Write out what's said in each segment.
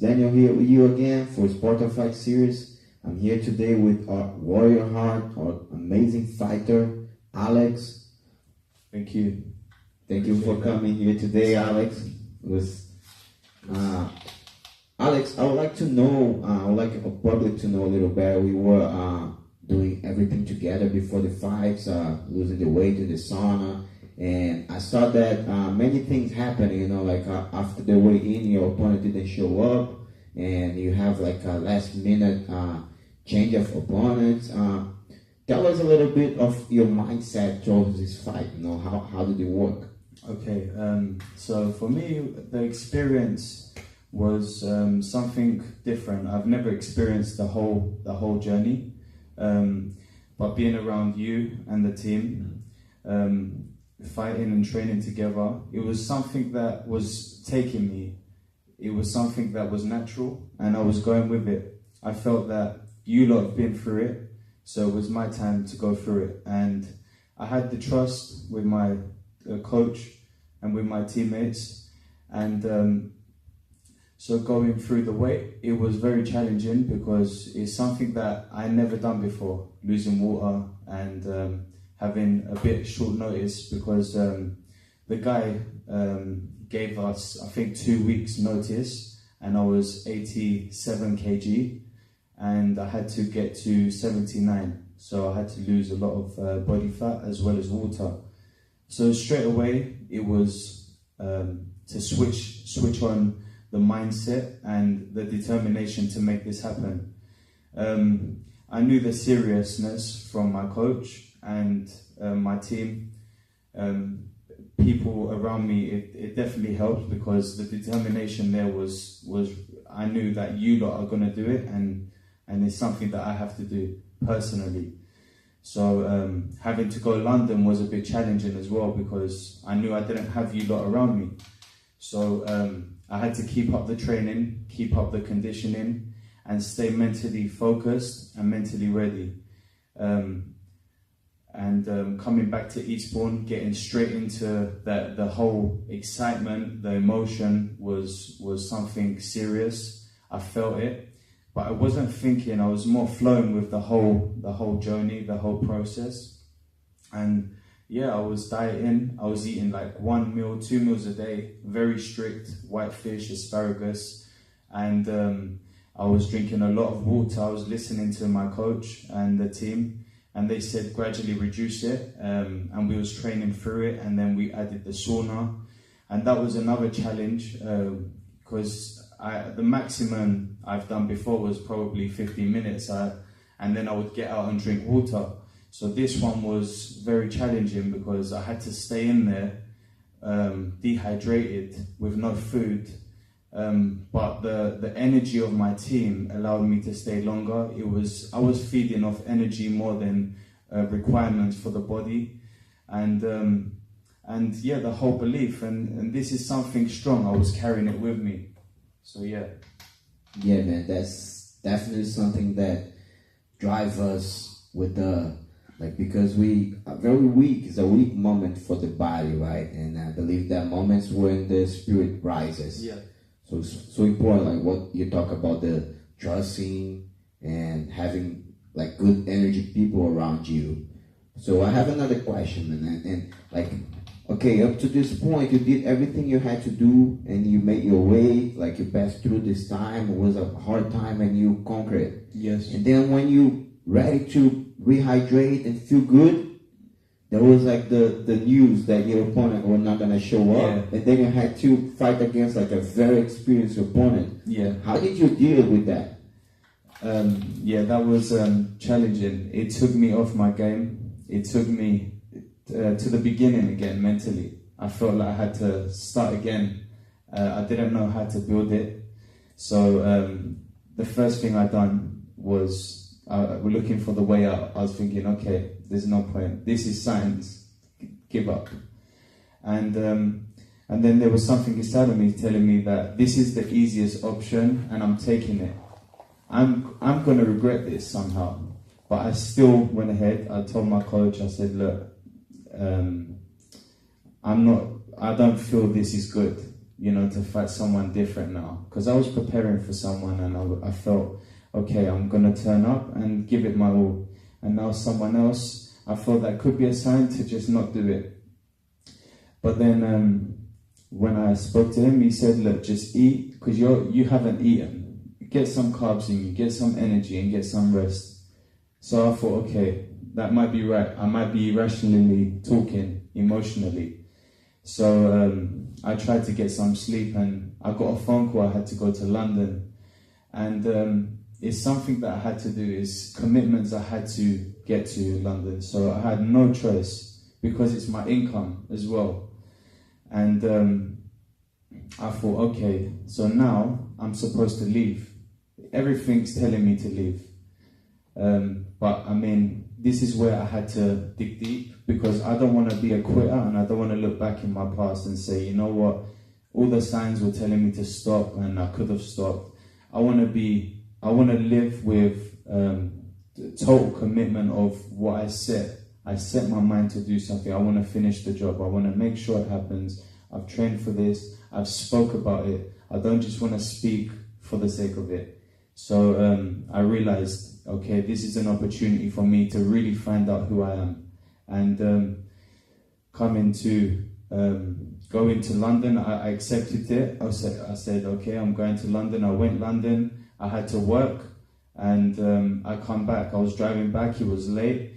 Daniel here with you again for Sport of Fight series. I'm here today with our warrior heart, our amazing fighter, Alex. Thank you. Thank you for coming here today, Alex. Alex, I would like to know, I would like the public to know a little better. We were doing everything together before the fights, losing the weight in the sauna. And I saw that many things happen, like after the weigh-in, your opponent didn't show up, and you have like a last-minute change of opponents. Tell us a little bit of your mindset towards this fight. How did it work? Okay, so for me, the experience was something different. I've never experienced the whole journey, but being around you and the team. Fighting and training together, it was something that was taking me. It was something that was natural, and I was going with it. I felt that you lot have been through it, so it was my time to go through it. And I had the trust with my coach and with my teammates. And so going through the weight, it was very challenging because it's something that I never done before, losing water and having a bit short notice because the guy gave us, I think, 2 weeks notice, and I was 87 kg and I had to get to 79. So I had to lose a lot of body fat as well as water. So straight away it was to switch on the mindset and the determination to make this happen. I knew the seriousness from my coach and my team, people around me. It definitely helped because the determination there was I knew that you lot are going to do it, and it's something that I have to do personally. So having to go to London was a bit challenging as well because I knew I didn't have you lot around me. So I had to keep up the training, keep up the conditioning, and stay mentally focused and mentally ready. Coming back to Eastbourne, getting straight into the whole excitement, the emotion was something serious. I felt it, but I wasn't thinking. I was more flowing with the whole journey, the whole process. And yeah, I was dieting. I was eating like 1 meal, 2 meals a day, very strict, white fish, asparagus, and I was drinking a lot of water. I was listening to my coach and the team, and they said gradually reduce it, and we was training through it, and then we added the sauna, and that was another challenge because the maximum I've done before was probably 15 minutes, and then I would get out and drink water. So this one was very challenging because I had to stay in there dehydrated with no food. But the energy of my team allowed me to stay longer. I was feeding off energy more than requirements for the body, and yeah, the whole belief, and this is something strong. I was carrying it with me. So yeah, man, that's definitely something that drives us with because we are very weak. It's a weak moment for the body, right? And I believe that moments when the spirit rises. Yeah. So it's so important, like what you talk about, the trusting and having like good energy people around you. So I have another question, and like, okay, up to this point, you did everything you had to do, and you made your way, like you passed through this time. It was a hard time, and you conquered it. Yes. And then when you ready to rehydrate and feel good, there was like the news that your opponent were not gonna show up, yeah. And then you had to fight against like a very experienced opponent. Yeah. How did you deal with that? Yeah, that was challenging. It took me off my game. It took me to the beginning again mentally. I felt like I had to start again. I didn't know how to build it. So the first thing I done was we're looking for the way out. I was thinking, okay, there's no point. This is science. Give up. And then there was something inside of me telling me that this is the easiest option, and I'm taking it. I'm going to regret this somehow. But I still went ahead. I told my coach, I said, look, I don't feel this is good. to fight someone different now, because I was preparing for someone, and I felt, okay, I'm gonna turn up and give it my all. And now someone else, I thought that could be a sign to just not do it. But then when I spoke to him, he said, look, just eat, because you haven't eaten. Get some carbs in you, get some energy, and get some rest. So I thought, okay, that might be right. I might be irrationally talking, emotionally. So I tried to get some sleep, and I got a phone call. I had to go to London. And it's something that I had to do, is commitments I had to get to London. So I had no choice, because it's my income as well. And I thought, okay, so now I'm supposed to leave. Everything's telling me to leave. But I mean, this is where I had to dig deep, because I don't want to be a quitter, and I don't want to look back in my past and say, you know what, all the signs were telling me to stop and I could have stopped. I want to live with the total commitment of what I set. I set my mind to do something. I want to finish the job. I want to make sure it happens. I've trained for this. I've spoke about it. I don't just want to speak for the sake of it. So I realized, okay, this is an opportunity for me to really find out who I am. And going to London, I accepted it. I said, okay, I'm going to London. I went London. I had to work, and I come back. I was driving back. He was late.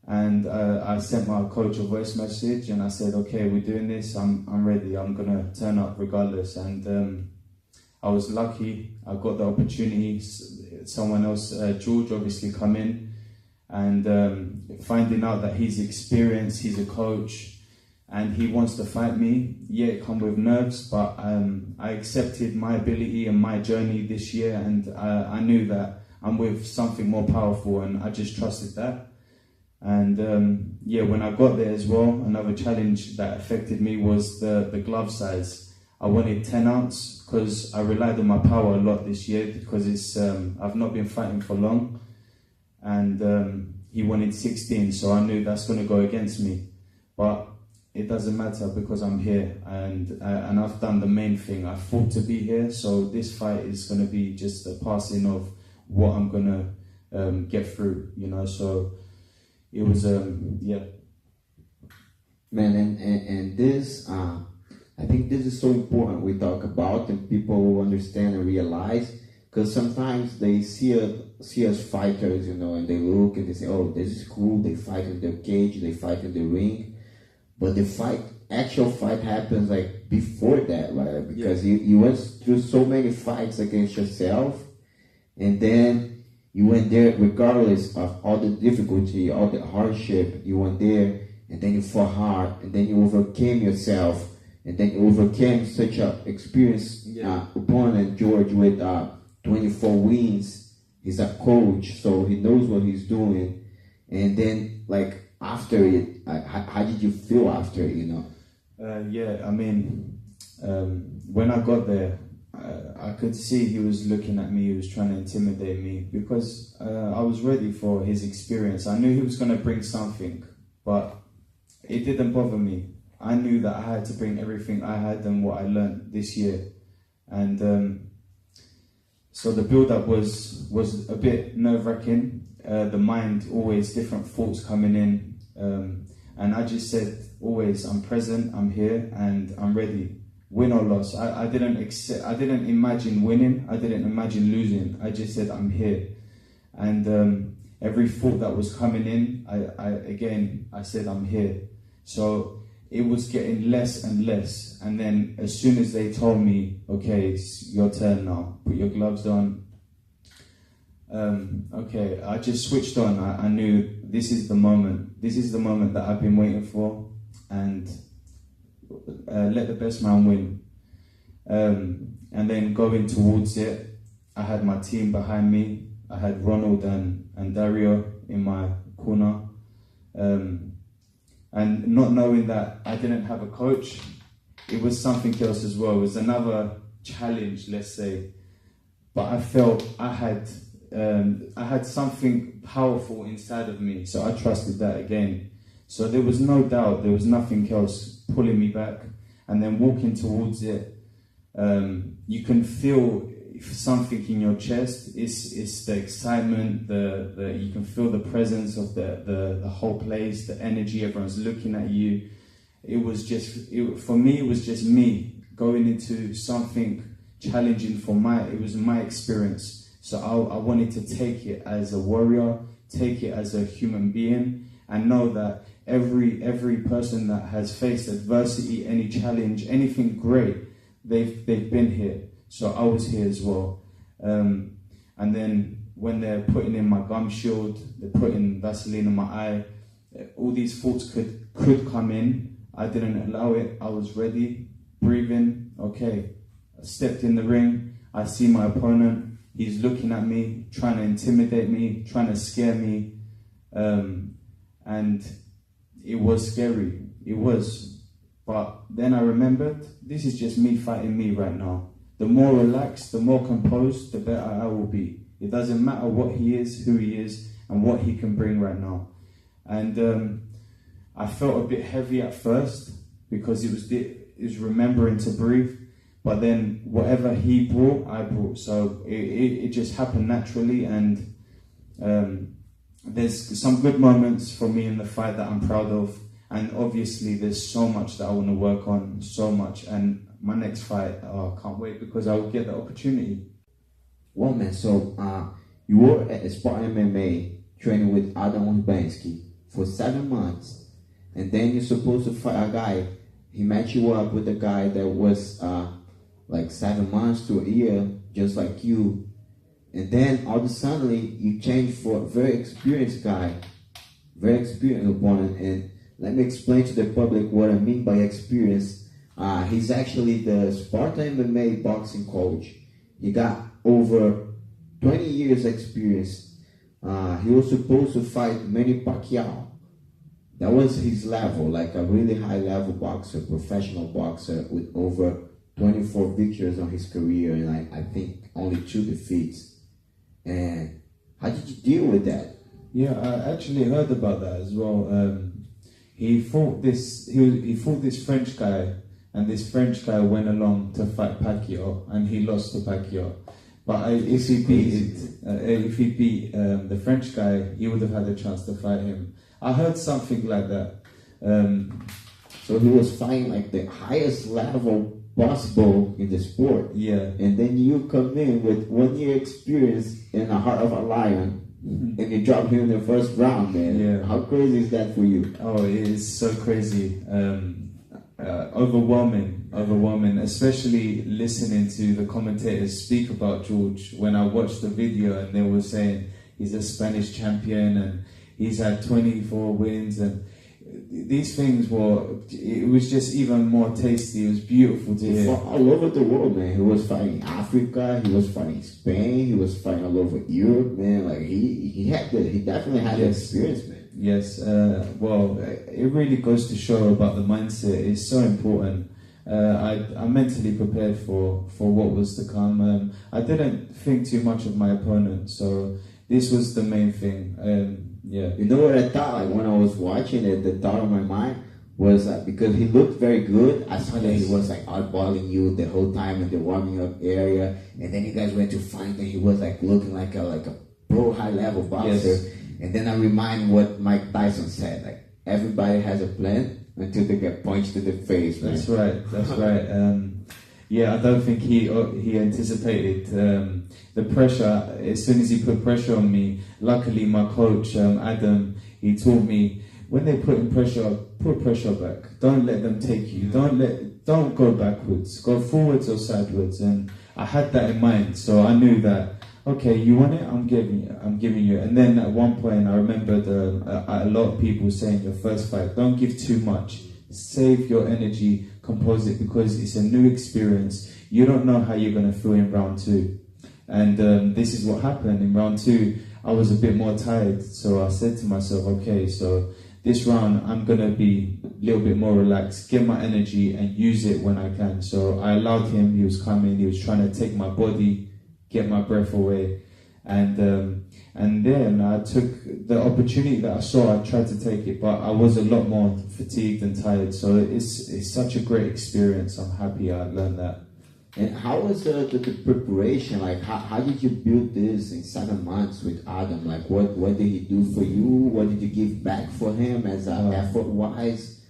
And I sent my coach a voice message, and I said, okay, we're doing this. I'm ready. I'm going to turn up regardless. And I was lucky. I got the opportunity. Someone else, George, obviously come in, and finding out that he's experienced, he's a coach, and he wants to fight me. Yeah, it come with nerves, but I accepted my ability and my journey this year, and I knew that I'm with something more powerful, and I just trusted that. And when I got there as well, another challenge that affected me was the glove size. I wanted 10 ounce because I relied on my power a lot this year, because it's I've not been fighting for long, and he wanted 16, so I knew that's going to go against me. But it doesn't matter, because I'm here, and I've done the main thing. I fought to be here, so this fight is going to be just a passing of what I'm going to get through, so it was, Man, and this, I think this is so important we talk about, and people understand and realize, because sometimes they see us fighters, and they look and they say, oh, this is cool, they fight in the cage, they fight in the ring, but the actual fight happens like before that, right? Because you went through so many fights against yourself, and then you went there regardless of all the difficulty, all the hardship. You went there, and then you fought hard, and then you overcame yourself, and then you overcame such an experienced opponent, George, with 24 wins. He's a coach, so he knows what he's doing. And then, like, after it, how did you feel after it, when I got there, I could see he was looking at me, he was trying to intimidate me, because I was ready for his experience. I knew he was going to bring something, but it didn't bother me. I knew that I had to bring everything I had and what I learned this year. And so the build-up was a bit nerve-wracking. The mind, always different thoughts coming in. And I just said, always, I'm present, I'm here, and I'm ready. Win or loss. I didn't imagine winning. I didn't imagine losing. I just said, I'm here. And every thought that was coming in, I said, I'm here. So it was getting less and less. And then as soon as they told me, okay, it's your turn now, put your gloves on. I just switched on. I knew this is the moment. This is the moment that I've been waiting for. And let the best man win. And then going towards it, I had my team behind me. I had Ronald and Dario in my corner. And not knowing that I didn't have a coach, it was something else as well. It was another challenge, let's say. But I felt I had something powerful inside of me, so I trusted that again. So there was no doubt, there was nothing else pulling me back. And then walking towards it, You can feel something in your chest. It's the excitement. You can feel the presence of the whole place, the energy. Everyone's looking at you. For me, it was just me going into something challenging it was my experience. So I wanted to take it as a warrior, take it as a human being, and know that every person that has faced adversity, any challenge, anything great, they've been here. So I was here as well. And then when they're putting in my gum shield, they're putting Vaseline in my eye, all these thoughts could come in. I didn't allow it. I was ready, breathing. Okay, I stepped in the ring. I see my opponent. He's looking at me, trying to intimidate me, trying to scare me. And it was scary. It was. But then I remembered, this is just me fighting me right now. The more relaxed, the more composed, the better I will be. It doesn't matter what he is, who he is, and what he can bring right now. And I felt a bit heavy at first because it was remembering to breathe. But then whatever he brought, I brought. So it just happened naturally. And there's some good moments for me in the fight that I'm proud of. And obviously there's so much that I want to work on, so much. And my next fight, I can't wait because I will get the opportunity. Well, man, so you were at Spartan MMA training with Adam Urbanski for 7 months. And then you're supposed to fight a guy. He matched you up with a guy that was like 7 months to a year, just like you. And then all of a sudden, you change for a very experienced guy, very experienced opponent. And let me explain to the public what I mean by experience. He's actually the Spartan MMA boxing coach. He got over 20 years experience. He was supposed to fight Manny Pacquiao. That was his level, like a really high level boxer, professional boxer with over 24 victories on his career and I think only 2 defeats. And how did you deal with that? Yeah, I actually heard about that as well. He fought this French guy, and this French guy went along to fight Pacquiao, and he lost to Pacquiao. But if he beat the French guy, he would have had a chance to fight him. I heard something like that. So he was fighting like the highest level possible in the sport. Yeah. And then you come in with 1 year experience in the heart of a lion, and you drop him in the first round, man. Yeah. How crazy is that for you? Oh, it is so crazy. Overwhelming, especially listening to the commentators speak about George. When I watched the video and they were saying he's a Spanish champion and he's had 24 wins, and these things it was just even more tasty. It was beautiful to hear. All over the world, man. He was fighting Africa, he was fighting Spain, he was fighting all over Europe, man. Like he definitely had the experience, man. Yes, well, it really goes to show about the mindset. It's so important. I'm mentally prepared for what was to come. I didn't think too much of my opponent, so this was the main thing. Yeah. You know what I thought? Like when I was watching it, the thought of my mind was because he looked very good. I saw that he was like eyeballing you the whole time in the warming up area, and then you guys went to fight, and he was like looking like a pro high level boxer. Yes. And then I remind what Mike Tyson said, like everybody has a plan until they get punched in the face. Right? That's right. Yeah, I don't think he anticipated the pressure. As soon as he put pressure on me, luckily my coach Adam, he taught me when they put pressure back. Don't let them take you. Don't go backwards. Go forwards or sideways. And I had that in mind, so I knew that. Okay, you want it? I'm giving you. And then at one point, I remembered a lot of people saying your first fight, don't give too much. Save your energy, compose it, because it's a new experience. You don't know how you're going to feel in round 2. And this is what happened. In round 2, I was a bit more tired. So I said to myself, okay, so this round, I'm going to be a little bit more relaxed, get my energy and use it when I can. So I allowed him. He was coming. He was trying to take my body, get my breath away, and then I took the opportunity that I saw. I tried to take it, but I was a lot more fatigued and tired. So it's such a great experience. I'm happy I learned that. And how was the preparation? Like, how did you build this in 7 months with Adam? Like, what did he do for you? What did you give back for him as effort-wise?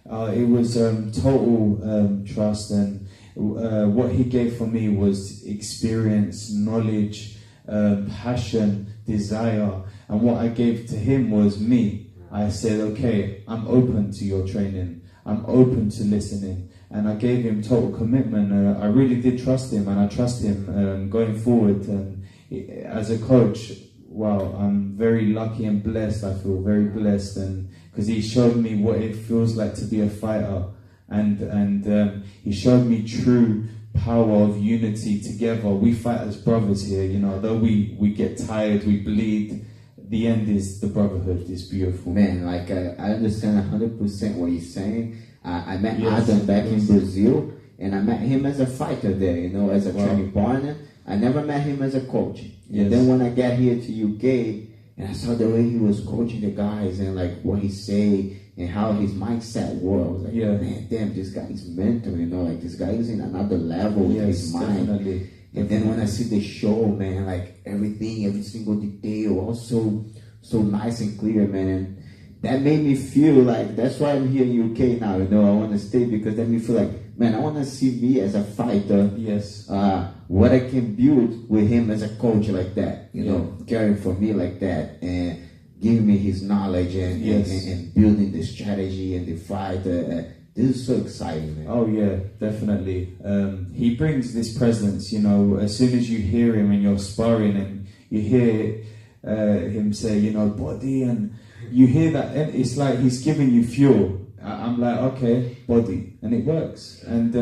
It was total trust, and what he gave for me was experience, knowledge, passion, desire, and what I gave to him was me. I said, okay, I'm open to your training. I'm open to listening. And I gave him total commitment. I really did trust him, and I trust him going forward. And as a coach, wow, I'm very lucky and blessed. I feel very blessed, and because he showed me what it feels like to be a fighter, and he showed me true power of unity together. We fight as brothers here, you know. Though we get tired, we bleed. The end is the brotherhood. It's beautiful. Man, like I understand 100% what you're saying. I met Adam back in Brazil, and I met him as a fighter there, you know, as a training partner. I never met him as a coach. And then when I got here to UK, and I saw the way he was coaching the guys and like what he say and how his mindset was, I was like, man, damn, this guy is mental, you know, like this guy is in another level with his mind. Definitely. And then when I see the show, man, like everything, every single detail, all so nice and clear, man. And that made me feel like, that's why I'm here in UK now, you know, I want to stay, because that made me feel like, man, I want to see me as a fighter, what I can build with him as a coach like that, you know, caring for me like that, and giving me his knowledge and building the strategy and the fight. This is so exciting, man. Oh yeah, definitely. He brings this presence, you know. As soon as you hear him and you're sparring and you hear him say, you know, body, and you hear that, and it's like he's giving you fuel. I'm like, okay, body, and it works. And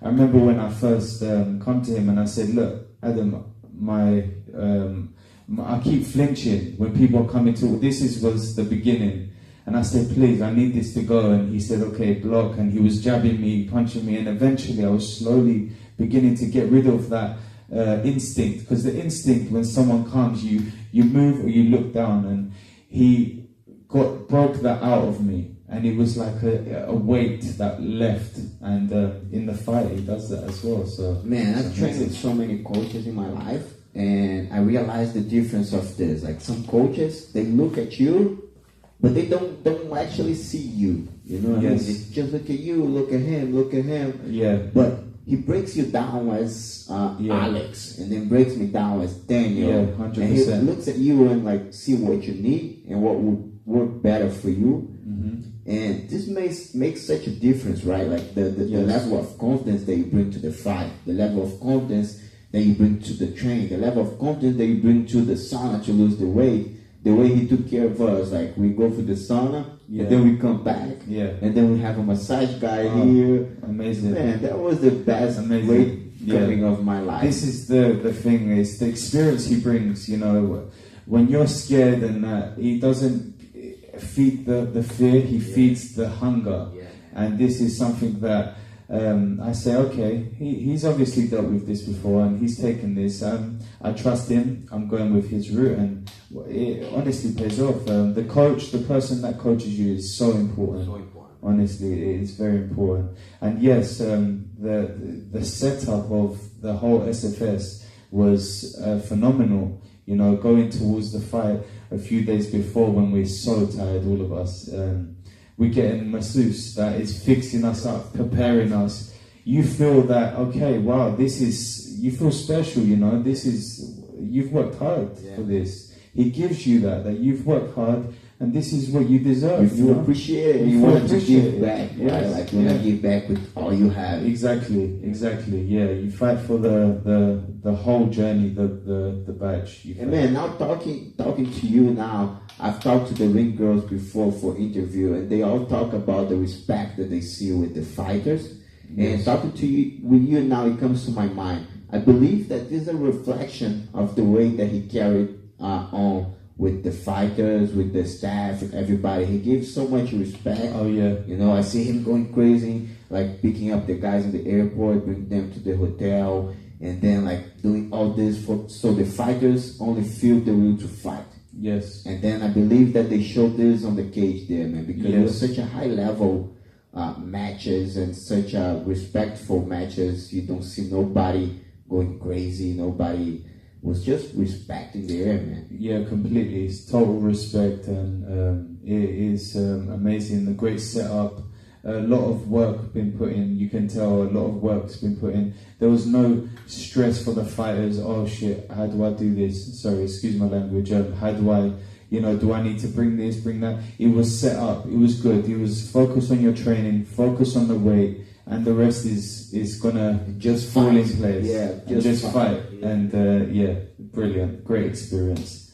I remember when I first come to him and I said, look, Adam, I keep flinching when people are coming to. Was the beginning. And I said, please, I need this to go. And he said, okay, block. And he was jabbing me, punching me. And eventually I was slowly beginning to get rid of that instinct. Because the instinct, when someone comes, you move or you look down. And he broke that out of me. And it was like a weight that left. And in the fight, he does that as well. So, man, I've trained with so many coaches in my life. And I realized the difference of this. Like some coaches, they look at you, but they don't actually see you, you know what I mean? They just look at you, look at him. Yeah. But he breaks you down as Alex, and then breaks me down as Daniel. Yeah, 100%. And he looks at you and like see what you need and what would work better for you. Mm-hmm. And this makes such a difference, right? Like the level of confidence that you bring to the fight, the level of confidence that you bring to the train, the level of confidence that you bring to the sauna to lose the weight. The way he took care of us, like we go for the sauna, and then we come back, and then we have a massage guy here. Amazing, man! That was the best weight coming of my life. This is the thing, is the experience he brings. You know, when you're scared, and he doesn't feed the fear; he feeds the hunger, and this is something that. I say, okay, he's obviously dealt with this before and he's taken this. I trust him. I'm going with his route, and it honestly pays off. The person that coaches you is so important. Honestly, it is very important. And yes, the setup of the whole SFS was phenomenal. You know, going towards the fight a few days before when we're so tired, all of us. We're getting masseuse that is fixing us up, preparing us. You feel that, okay, wow, you feel special, you know, you've worked hard for this. He gives you that you've worked hard and this is what you deserve. You appreciate it, you want to give back, right? Like you want to give back with all you have. Exactly, yeah. You fight for the whole journey, the badge. And man, now talking to you now, I've talked to the ring girls before for interview, and they all talk about the respect that they see with the fighters. And talking to you with you now, it comes to my mind. I believe that this is a reflection of the way that he carried on with the fighters, with the staff, with everybody. He gives so much respect. Oh yeah. You know, I see him going crazy, like picking up the guys in the airport, bringing them to the hotel, and then like doing all this so the fighters only feel the will to fight. Yes. And then I believe that they showed this on the cage there, man, because it was such a high level matches and such respectful matches. You don't see nobody going crazy. Nobody was just respecting the air, man. Yeah, completely. It's total respect, and it is amazing. The great setup. A lot of work been put in. You can tell a lot of work's been put in. There was no stress for the fighters. Oh shit, how do I do this? Sorry, excuse my language. How do I, do I need to bring this, bring that? It was set up. It was good. It was focus on your training, focus on the weight, and the rest is gonna just fall in fight. place. Yeah, and just fight. Yeah. And brilliant, great experience.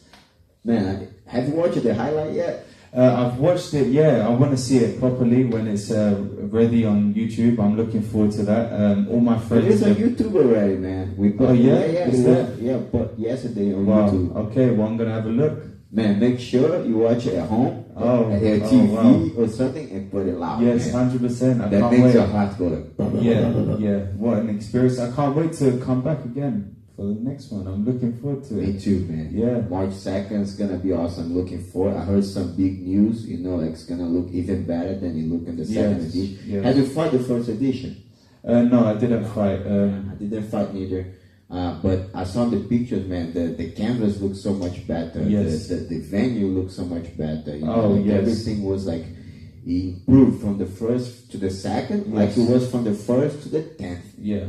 Man, have you watched the highlight yet? I've watched it, yeah. I want to see it properly when it's ready on YouTube. I'm looking forward to that. All my friends... It's on YouTube already, man. But yesterday on YouTube. Okay, well, I'm going to have a look. Man, make sure you watch it at home, at your TV or something, and put it loud. Yes, man. 100%. That makes your heart go like... Yeah. What an experience. I can't wait to come back again for the next one. I'm looking forward to it. Me too, man. Yeah. March 2nd is gonna be awesome. Looking forward. I heard some big news. Like it's gonna look even better than it looked in the second edition. Yes. Have you fought the first edition? No, I didn't fight. I didn't fight neither. But I saw the pictures, man. The canvas looks so much better. Yes. The venue looks so much better. Yes. Everything was like improved from the first to the second, like it was from the first to the 10th. Yeah.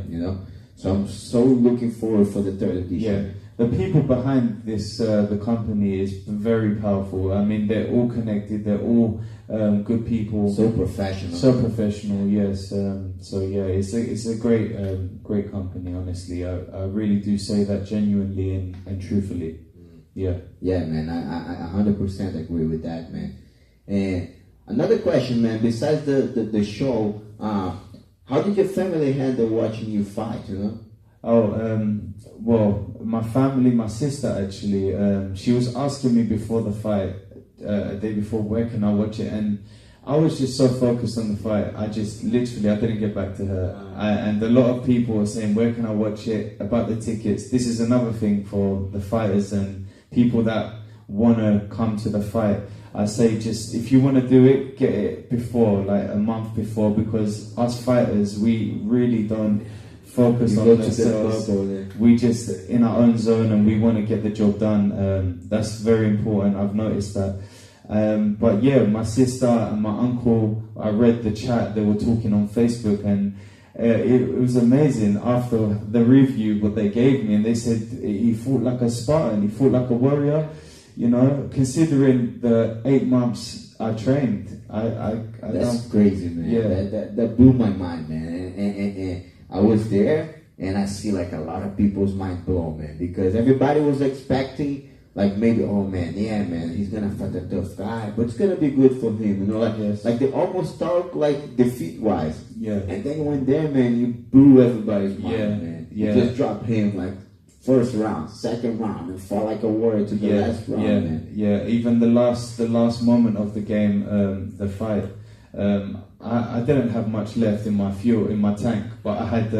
So I'm so looking forward for the third edition. Yeah. The people behind this, the company is very powerful. I mean, they're all connected. They're all good people. So professional. So professional, yes. It's a great company. Honestly, I really do say that genuinely and truthfully. Yeah. Yeah, man. I 100% agree with that, man. And another question, man. Besides the show, how did your family handle watching you fight? Well, my family, my sister actually, she was asking me before the fight, a day before, where can I watch it? And I was just so focused on the fight, I didn't get back to her. And a lot of people were saying, where can I watch it? About the tickets. This is another thing for the fighters and people that want to come to the fight. I say just, if you want to do it, get it before, like a month before, because us fighters, we really don't focus on ourselves. We just in our own zone and we want to get the job done. That's very important. I've noticed that. But yeah, my sister and my uncle, I read the chat, they were talking on Facebook, and it was amazing after the review what they gave me, and they said he fought like a Spartan, he fought like a warrior. Considering the 8 months I trained, That's crazy, man. Yeah. That blew my mind, man. And I was there, and I see like a lot of people's mind blown, man, because everybody was expecting like maybe, oh man, he's gonna fight a tough guy, but it's gonna be good for him, like they almost talk like defeat wise. Yeah. And then you went there, man, you blew everybody's mind, man. Yeah. You just dropped him like first round, second round, and fought like a warrior to the last round, man. Yeah, even the last moment of the game, the fight, I didn't have much left in my fuel, in my tank, but I had,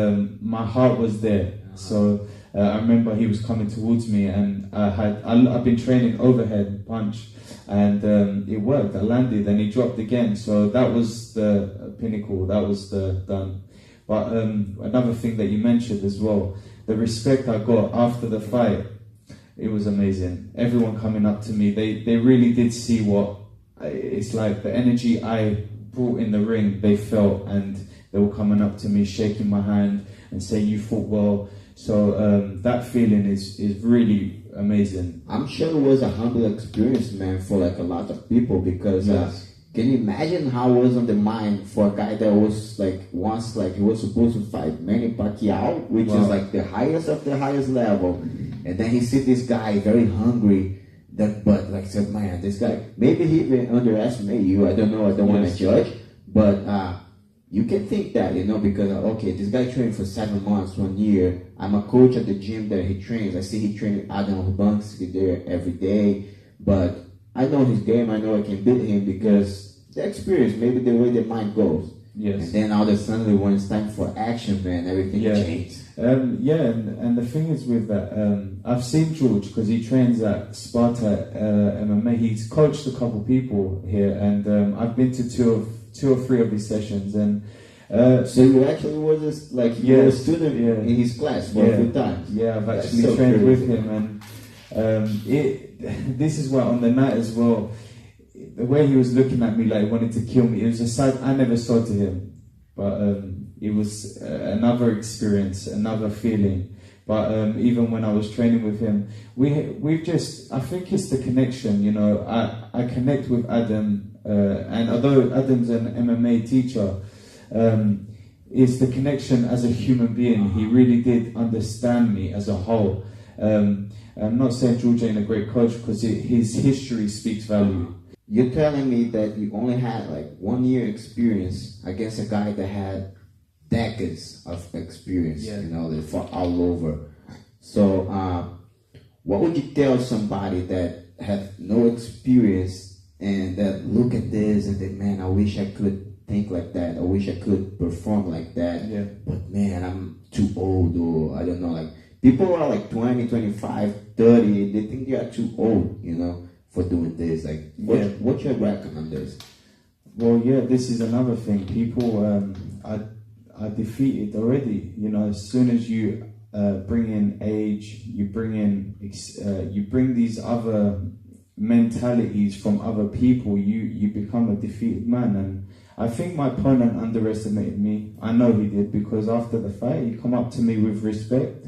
my heart was there. So I remember he was coming towards me, and I've been training overhead punch, and it worked. I landed, and he dropped again. So that was the pinnacle. That was the done. But another thing that you mentioned as well, the respect I got after the fight, it was amazing. Everyone coming up to me, they really did see what it's like. The energy I brought in the ring, they felt, and they were coming up to me, shaking my hand and saying, you fought well. So that feeling is really amazing. I'm sure it was a humble experience, man, for like a lot of people, because can you imagine how it was on the mind for a guy that was like once like he was supposed to fight Manny Pacquiao, which is like the highest of the highest level, and then he see this guy very hungry, but like said, man, this guy, maybe he even underestimated you. I don't know. I don't want to judge, but you can think that, because okay, this guy trained for 7 months, 1 year. I'm a coach at the gym that he trains. I see he trained Adam Urbanski there every day, but I know his game. I know I can beat him because the experience, maybe the way the mind goes. Yes. And then all of a sudden, when it's time for action, man, everything changes. And the thing is with that, I've seen George, because he trains at Sparta MMA. He's coached a couple people here, and I've been to 2 or 3 of his sessions, and so you actually were just like you were a student in his class for a few times. Yeah, I've actually trained with him, and this is why on the night as well, the way he was looking at me like he wanted to kill me, it was a side I never saw to him, but it was another experience, another feeling. But even when I was training with him, we've just, I think it's the connection, you know. I connect with Adam, and although Adam's an MMA teacher, it's the connection as a human being. He really did understand me as a whole. I'm not saying George ain't a great coach, because his history speaks value. You're telling me that you only had like 1 year experience against a guy that had decades of experience, you know, they fought all over. So, what would you tell somebody that had no experience and that look at this and think, man, I wish I could think like that, I wish I could perform like that, but man, I'm too old, or I don't know, like, people are like 20, 25, 30, they think they are too old, you know, for doing this. Like, what's your reckon on this? Well, this is another thing. People are defeated already. You know, as soon as you bring in age, you bring these other mentalities from other people, you become a defeated man. And I think my opponent underestimated me. I know he did, because after the fight, he come up to me with respect.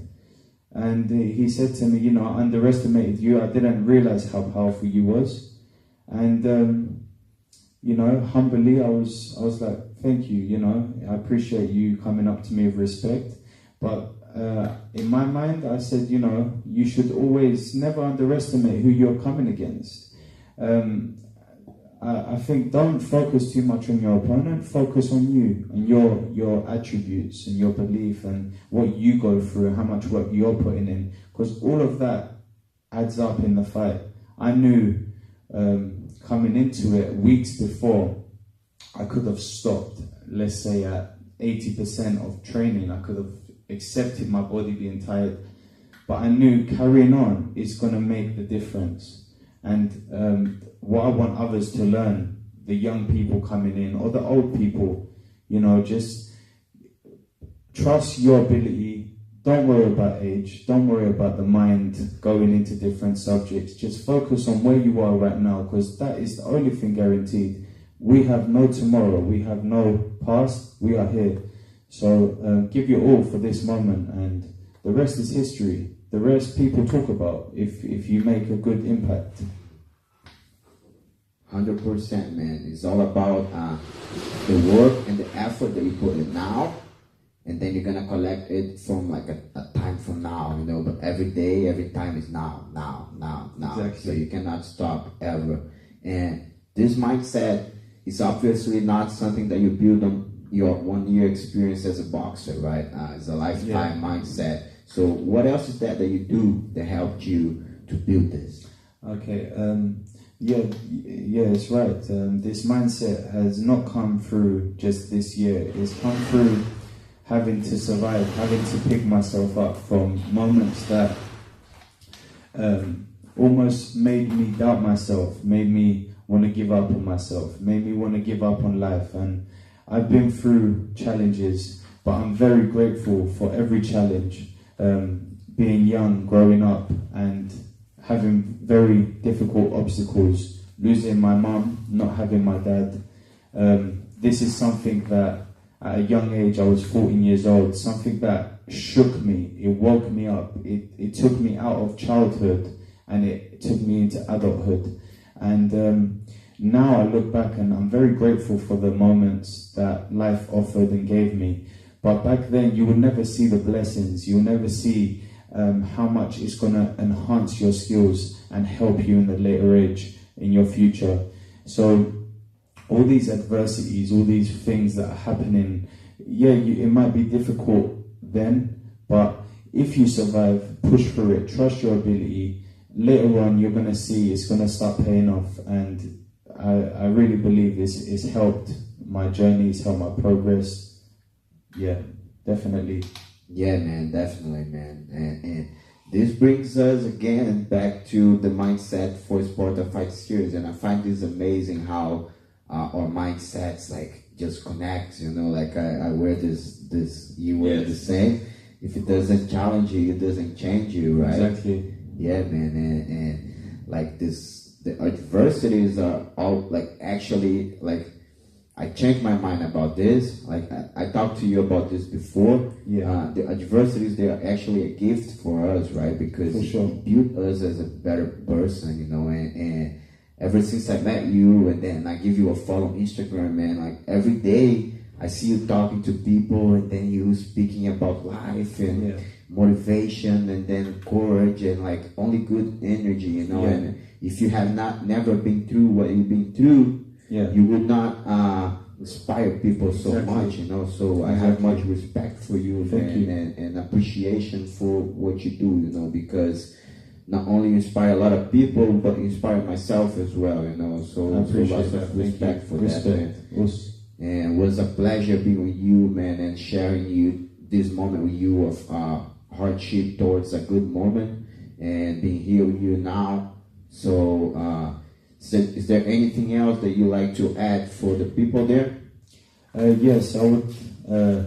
And he said to me, you know, I underestimated you. I didn't realize how powerful you was. And, you know, humbly, I was like, thank you, you know, I appreciate you coming up to me with respect. But in my mind, I said, you know, you should always never underestimate who you're coming against. I think don't focus too much on your opponent, focus on you and your attributes and your belief and what you go through and how much work you're putting in, because all of that adds up in the fight. I knew coming into it weeks before, I could have stopped, let's say at 80% of training. I could have accepted my body being tired, but I knew carrying on is going to make the difference. And what I want others to learn, the young people coming in or the old people, you know, just trust your ability. Don't worry about age. Don't worry about the mind going into different subjects. Just focus on where you are right now, because that is the only thing guaranteed. We have no tomorrow. We have no past. We are here. So give your all for this moment, and the rest is history. The rest people talk about if you make a good impact. 100%, man. It's all about the work and the effort that you put in now, and then you're gonna collect it from like a time from now, you know. But every day, every time is now. Exactly. So you cannot stop ever. And this mindset is obviously not something that you build on your 1 year experience as a boxer, right? It's a lifetime mindset. So what else is that you do that helped you to build this? Okay, it's right. This mindset has not come through just this year. It's come through having to survive, having to pick myself up from moments that almost made me doubt myself, made me want to give up on myself, made me want to give up on life. And I've been through challenges, but I'm very grateful for every challenge. Being young, growing up, and having very difficult obstacles, losing my mum, not having my dad. This is something that at a young age, I was 14 years old, something that shook me, it woke me up, it took me out of childhood and it took me into adulthood. And now I look back and I'm very grateful for the moments that life offered and gave me. But back then, you would never see the blessings. You'll never see how much it's going to enhance your skills and help you in the later age, in your future. So all these adversities, all these things that are happening, it might be difficult then, but if you survive, push through it, trust your ability, later on you're going to see it's going to start paying off. And I really believe it's helped my journey, it's helped my progress. Yeah, definitely. Yeah, man, definitely, man. And this brings us again back to the mindset for Sport of Fight series. And I find this amazing how our mindsets like just connect. Like I wear this, you wear the same. If it doesn't challenge you, it doesn't change you, right? Exactly. Yeah, man, and like the adversities are all like actually like I changed my mind about this. Like I talked to you about this before. Yeah. The adversities, they are actually a gift for us, right? Because For sure. it built us as a better person, and ever since I met you, and then I give you a follow on Instagram, man. Like every day I see you talking to people, and then you speaking about life and motivation, and then courage, and like only good energy, And if you have never been through what you've been through, you would not inspire people so much, So I have much respect for you, and appreciation for what you do, because not only you inspire a lot of people, but you inspire myself as well, So I appreciate lots that. of respect for Respect. that, man. And it was a pleasure being with you, man, and sharing this moment with you of hardship towards a good moment, and being here with you now. So, is there anything else that you like to add for the people there? Yes, I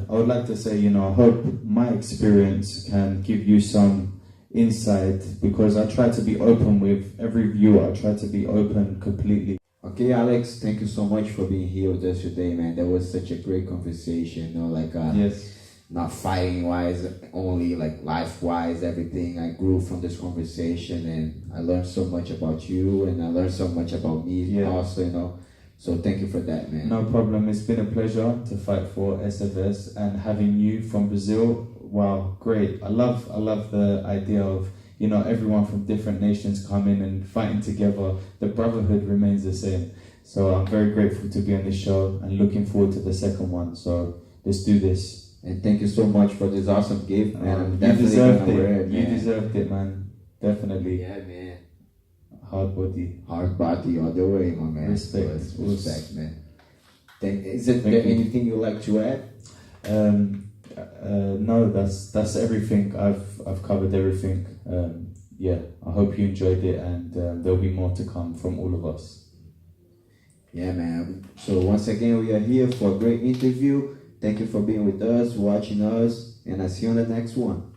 would like to say, I hope my experience can give you some insight, because I try to be open with every viewer. I try to be open completely. Okay, Alex, thank you so much for being here with us today, man. That was such a great conversation, Yes. Not fighting wise, only like life wise, everything. I grew from this conversation, and I learned so much about you, and I learned so much about me also, So thank you for that, man. No problem. It's been a pleasure to fight for SFS, and having you from Brazil. Wow, great. I love the idea of, everyone from different nations coming and fighting together. The brotherhood remains the same. So I'm very grateful to be on this show and looking forward to the second one. So let's do this. And thank you so much for this awesome gift, man. I'm You definitely deserved gonna it. wear it, man. You deserved it, man. Definitely. Yeah, man. Hard body. Hard body all the way, my man. Respect. Respect, man. Is there Thank you. anything you'd like to add? No, that's everything. I've covered everything. I hope you enjoyed it, and there'll be more to come from all of us. Yeah, man. So once again, we are here for a great interview. Thank you for being with us, watching us, and I'll see you on the next one.